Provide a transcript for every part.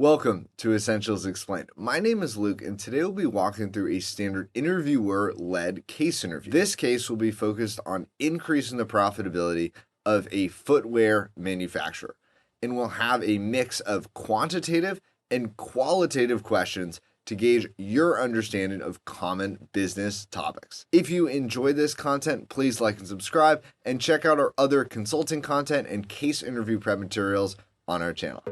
Welcome to Essentials Explained. My name is Luke, and today we'll be walking through a standard interviewer-led case interview. This case will be focused on increasing the profitability of a footwear manufacturer, and we'll have a mix of quantitative and qualitative questions to gauge your understanding of common business topics. If you enjoy this content, please like and subscribe, and check out our other consulting content and case interview prep materials on our channel.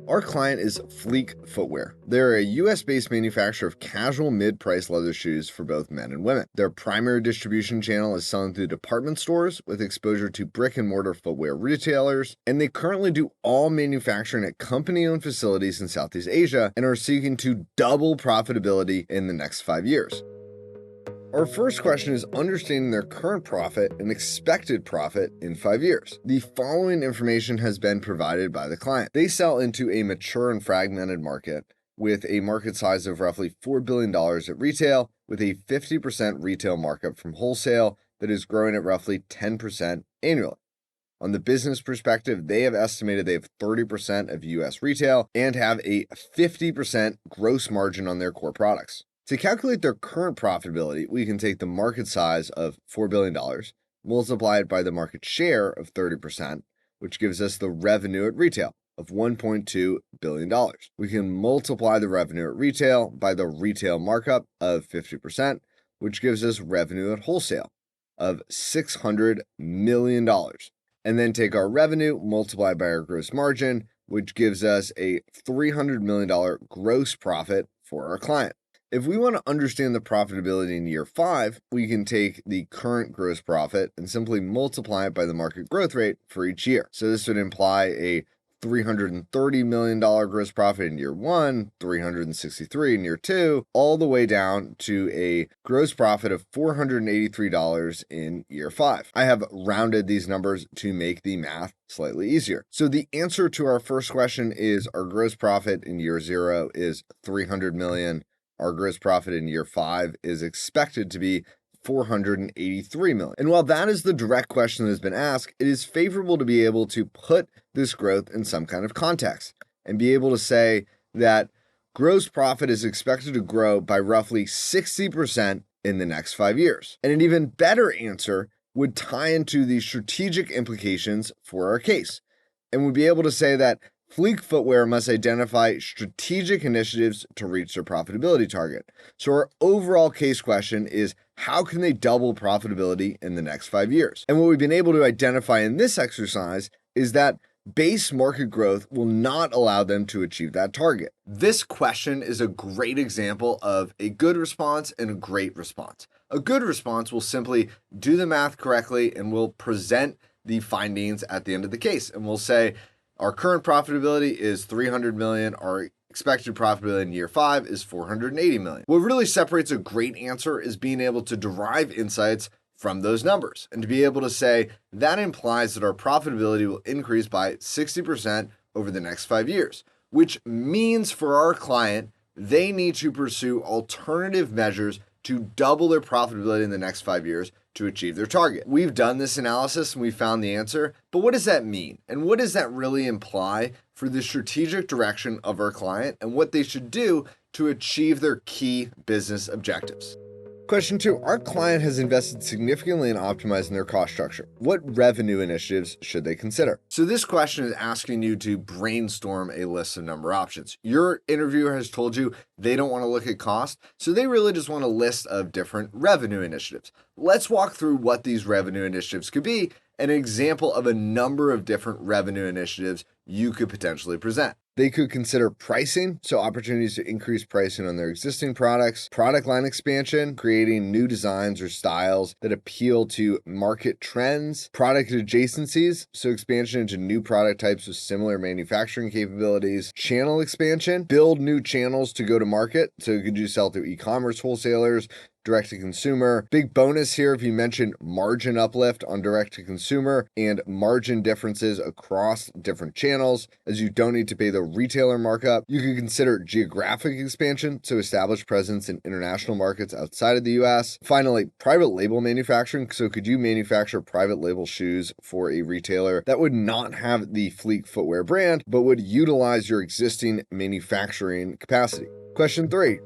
Our client is Fleek Footwear. They're a US-based manufacturer of casual mid-price leather shoes for both men and women. Their primary distribution channel is selling through department stores with exposure to brick-and-mortar footwear retailers, and they currently do all manufacturing at company-owned facilities in Southeast Asia and are seeking to double profitability in the next 5 years. Our first question is understanding their current profit and expected profit in 5 years. The following information has been provided by the client. They sell into a mature and fragmented market with a market size of roughly $4 billion at retail, with a 50% retail markup from wholesale that is growing at roughly 10% annually. On the business perspective, they have estimated they have 30% of US retail and have a 50% gross margin on their core products. To calculate their current profitability, we can take the market size of $4 billion, multiply it by the market share of 30%, which gives us the revenue at retail of $1.2 billion. We can multiply the revenue at retail by the retail markup of 50%, which gives us revenue at wholesale of $600 million. And then take our revenue multiplied by our gross margin, which gives us a $300 million gross profit for our client. If we want to understand the profitability in year 5, we can take the current gross profit and simply multiply it by the market growth rate for each year. So this would imply a $330 million gross profit in year 1, $363 in year 2, all the way down to a gross profit of $483 in year 5. I have rounded these numbers to make the math slightly easier. So the answer to our first question is our gross profit in year 0 is $300 million. Our gross profit in year 5 is expected to be $483 million. And while that is the direct question that has been asked, it is favorable to be able to put this growth in some kind of context and be able to say that gross profit is expected to grow by roughly 60% in the next 5 years. And an even better answer would tie into the strategic implications for our case, and would be able to say that Fleek Footwear must identify strategic initiatives to reach their profitability target. So our overall case question is, how can they double profitability in the next 5 years? And what we've been able to identify in this exercise is that base market growth will not allow them to achieve that target. This question is a great example of a good response and a great response. A good response will simply do the math correctly and will present the findings at the end of the case. And we'll say, our current profitability is $300 million. Our expected profitability in year 5 is $480 million. What really separates a great answer is being able to derive insights from those numbers and to be able to say that implies that our profitability will increase by 60% over the next 5 years, which means for our client, they need to pursue alternative measures to double their profitability in the next 5 years to achieve their target. We've done this analysis and we found the answer, but what does that mean? And what does that really imply for the strategic direction of our client and what they should do to achieve their key business objectives? Question 2, our client has invested significantly in optimizing their cost structure. What revenue initiatives should they consider? So this question is asking you to brainstorm a list of number of options. Your interviewer has told you they don't want to look at cost, so they really just want a list of different revenue initiatives. Let's walk through what these revenue initiatives could be, an example of a number of different revenue initiatives you could potentially present. They could consider pricing, so opportunities to increase pricing on their existing products, product line expansion, creating new designs or styles that appeal to market trends, product adjacencies, so expansion into new product types with similar manufacturing capabilities, channel expansion, build new channels to go to market, so could you sell through e-commerce wholesalers, direct-to-consumer. Big bonus here if you mention margin uplift on direct-to-consumer and margin differences across different channels, as you don't need to pay the retailer markup. You can consider geographic expansion, so establish presence in international markets outside of the US. Finally, private label manufacturing. So could you manufacture private label shoes for a retailer that would not have the Fleek footwear brand, but would utilize your existing manufacturing capacity? Question 3.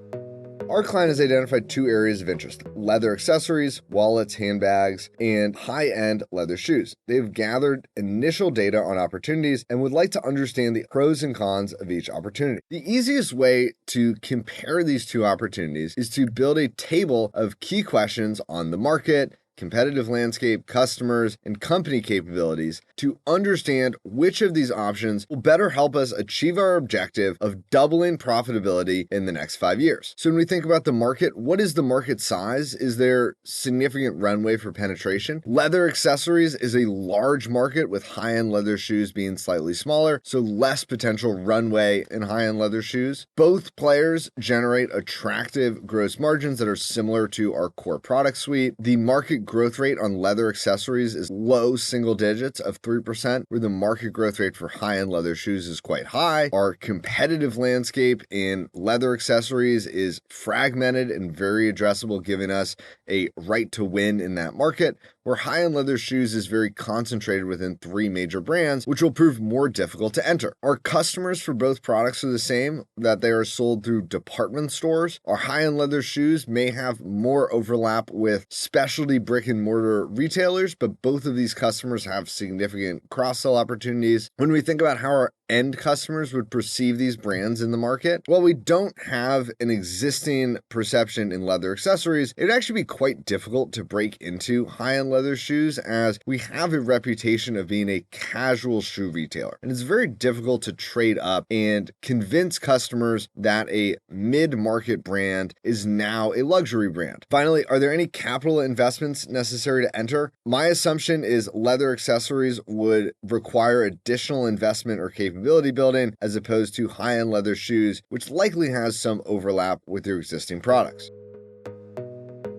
Our client has identified 2 areas of interest: leather accessories, wallets, handbags, and high-end leather shoes. They've gathered initial data on opportunities and would like to understand the pros and cons of each opportunity. The easiest way to compare these 2 opportunities is to build a table of key questions on the market, competitive landscape, customers, and company capabilities to understand which of these options will better help us achieve our objective of doubling profitability in the next 5 years. So when we think about the market, what is the market size? Is there significant runway for penetration? Leather accessories is a large market, with high-end leather shoes being slightly smaller, so less potential runway in high-end leather shoes. Both players generate attractive gross margins that are similar to our core product suite. The market growth rate on leather accessories is low single digits of 3%, where the market growth rate for high-end leather shoes is quite high. Our competitive landscape in leather accessories is fragmented and very addressable, giving us a right to win in that market, where high-end leather shoes is very concentrated within 3 major brands, which will prove more difficult to enter. Our customers for both products are the same, that they are sold through department stores. Our high-end leather shoes may have more overlap with specialty brick and mortar retailers, but both of these customers have significant cross-sell opportunities. When we think about how our end customers would perceive these brands in the market, well, we don't have an existing perception in leather accessories. It'd actually be quite difficult to break into high-end leather shoes, as we have a reputation of being a casual shoe retailer, and it's very difficult to trade up and convince customers that a mid-market brand is now a luxury brand. Finally, are there any capital investments necessary to enter? My assumption is leather accessories would require additional investment or capability building, as opposed to high-end leather shoes, which likely has some overlap with your existing products.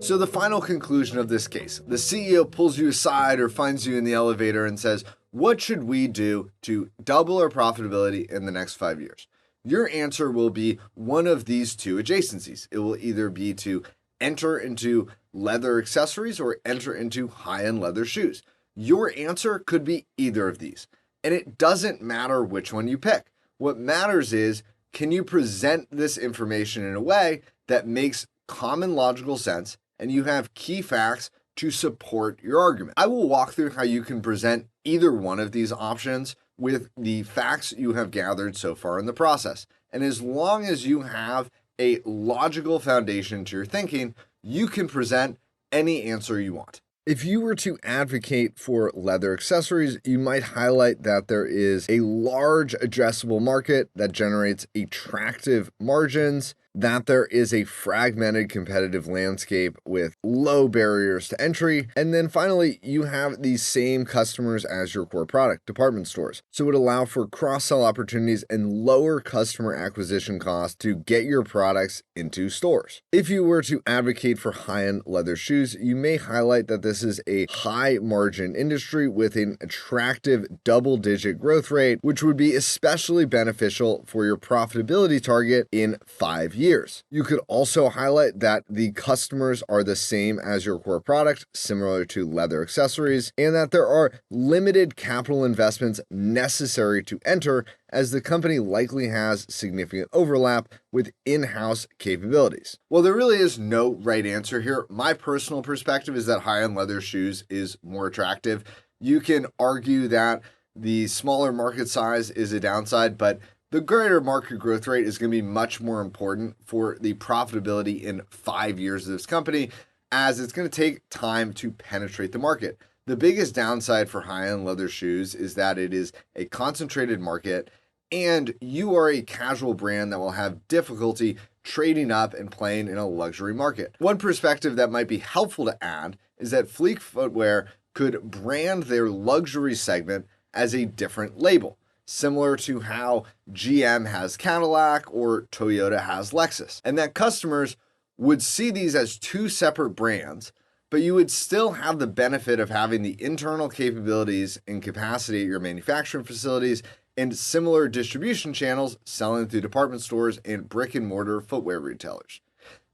So the final conclusion of this case: the CEO pulls you aside or finds you in the elevator and says, "What should we do to double our profitability in the next 5 years?" Your answer will be one of these 2 adjacencies. It will either be to enter into leather accessories or enter into high-end leather shoes. Your answer could be either of these, and it doesn't matter which one you pick. What matters is, can you present this information in a way that makes common logical sense and you have key facts to support your argument? I will walk through how you can present either one of these options with the facts you have gathered so far in the process. And as long as you have a logical foundation to your thinking, you can present any answer you want. If you were to advocate for leather accessories, you might highlight that there is a large addressable market that generates attractive margins, that there is a fragmented competitive landscape with low barriers to entry, and then finally, you have the same customers as your core product, department stores. So it would allow for cross-sell opportunities and lower customer acquisition costs to get your products into stores. If you were to advocate for high-end leather shoes, you may highlight that this is a high-margin industry with an attractive double-digit growth rate, which would be especially beneficial for your profitability target in 5 years. You could also highlight that the customers are the same as your core product, similar to leather accessories, and that there are limited capital investments necessary to enter, as the company likely has significant overlap with in-house capabilities. Well, there really is no right answer here. My personal perspective is that high-end leather shoes is more attractive. You can argue that the smaller market size is a downside, but the greater market growth rate is going to be much more important for the profitability in 5 years of this company, as it's going to take time to penetrate the market. The biggest downside for high-end leather shoes is that it is a concentrated market, and you are a casual brand that will have difficulty trading up and playing in a luxury market. One perspective that might be helpful to add is that Fleek Footwear could brand their luxury segment as a different label, similar to how GM has Cadillac or Toyota has Lexus, and that customers would see these as two separate brands, but you would still have the benefit of having the internal capabilities and capacity at your manufacturing facilities and similar distribution channels selling through department stores and brick and mortar footwear retailers.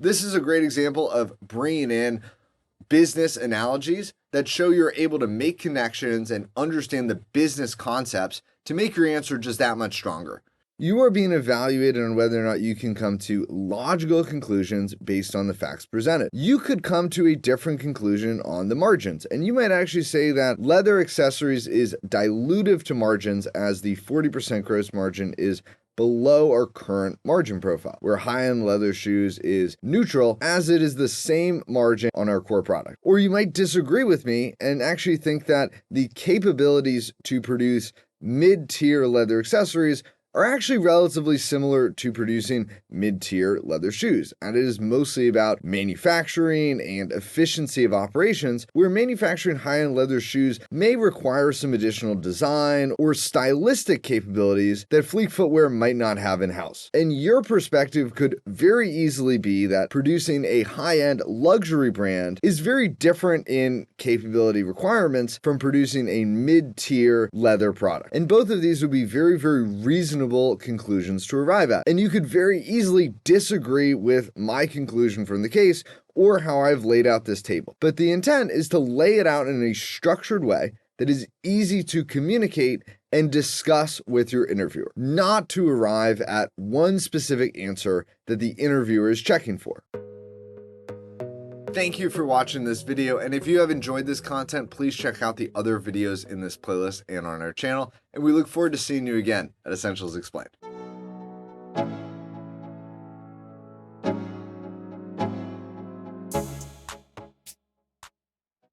This is a great example of bringing in business analogies that show you're able to make connections and understand the business concepts to make your answer just that much stronger. You are being evaluated on whether or not you can come to logical conclusions based on the facts presented. You could come to a different conclusion on the margins, and you might actually say that leather accessories is dilutive to margins as the 40% gross margin is below our current margin profile, where high-end leather shoes is neutral as it is the same margin on our core product. Or you might disagree with me and actually think that the capabilities to produce mid-tier leather accessories are actually relatively similar to producing mid-tier leather shoes, and it is mostly about manufacturing and efficiency of operations, where manufacturing high-end leather shoes may require some additional design or stylistic capabilities that Fleek Footwear might not have in-house. And your perspective could very easily be that producing a high-end luxury brand is very different in capability requirements from producing a mid-tier leather product. And both of these would be very, very reasonable conclusions to arrive at. And you could very easily disagree with my conclusion from the case or how I've laid out this table. But the intent is to lay it out in a structured way that is easy to communicate and discuss with your interviewer, not to arrive at one specific answer that the interviewer is checking for. Thank you for watching this video, and if you have enjoyed this content, please check out the other videos in this playlist and on our channel, and we look forward to seeing you again at Essentials Explained.